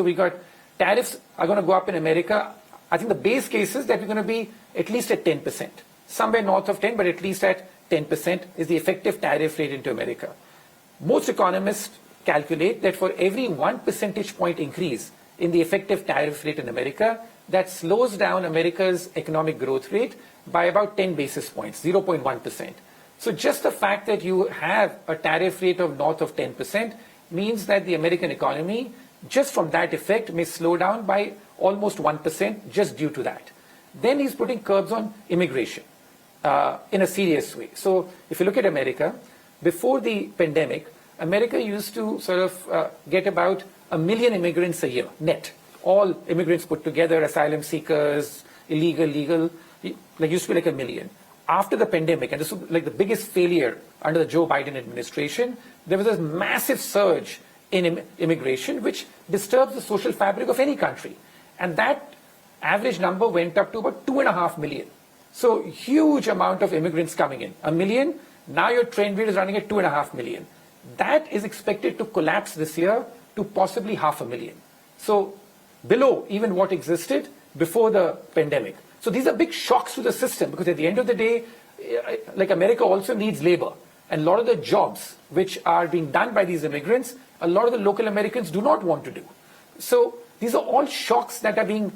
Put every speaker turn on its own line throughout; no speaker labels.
So we got tariffs are going to go up in America. I think the base case is that we're going to be at least at 10%. Somewhere north of 10, but at least at 10% is the effective tariff rate into America. Most economists calculate that for every 1 percentage point increase in the effective tariff rate in America, that slows down America's economic growth rate by about 10 basis points, 0.1%. So just the fact that you have a tariff rate of north of 10% means that the American economy, just from that effect, may slow down by almost 1% just due to that. Then he's putting curbs on immigration in a serious way. So if you look at America, before the pandemic, America used to sort of get about 1 million immigrants a year, net. All immigrants put together, asylum seekers, illegal, legal, like used to be like 1 million. After the pandemic, and this was like the biggest failure under the Joe Biden administration, there was a massive surge in immigration, which disturbs the social fabric of any country. And that average number went up to about 2.5 million. So huge amount of immigrants coming in. 1 million, now your trend rate is running at 2.5 million. That is expected to collapse this year to possibly 500,000. So below even what existed before the pandemic. So these are big shocks to the system, because at the end of the day, like America also needs labor. And a lot of the jobs which are being done by these immigrants, a lot of the local Americans do not want to do. So these are all shocks that are being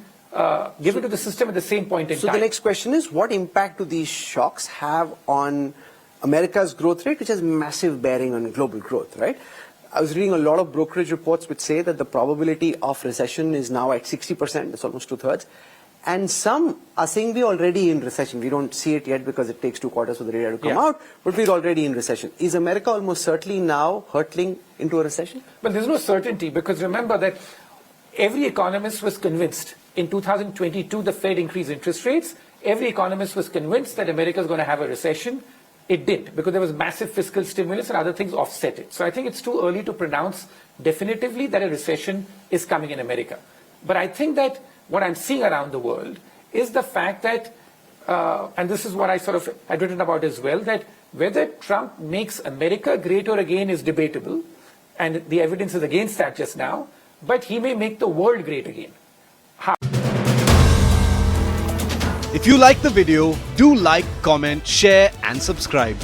given to the system at the same point in time.
So the next question is, what impact do these shocks have on America's growth rate, which has massive bearing on global growth, right? I was reading a lot of brokerage reports which say that the probability of recession is now at 60%, that's almost 2/3. And some are saying we're already in recession. We don't see it yet because it takes 2 quarters for the data to come out, but we're already in recession. Is America almost certainly now hurtling into a recession?
Well, there's no certainty, because remember that every economist was convinced in 2022 the Fed increased interest rates. Every economist was convinced that America is going to have a recession. It didn't, because there was massive fiscal stimulus and other things offset it. So I think it's too early to pronounce definitively that a recession is coming in America. But I think that what I'm seeing around the world is the fact that, and this is what I sort of had written about as well, that whether Trump makes America greater again is debatable, and the evidence is against that just now, but he may make the world great again. How?
If you like the video, do like, comment, share and subscribe.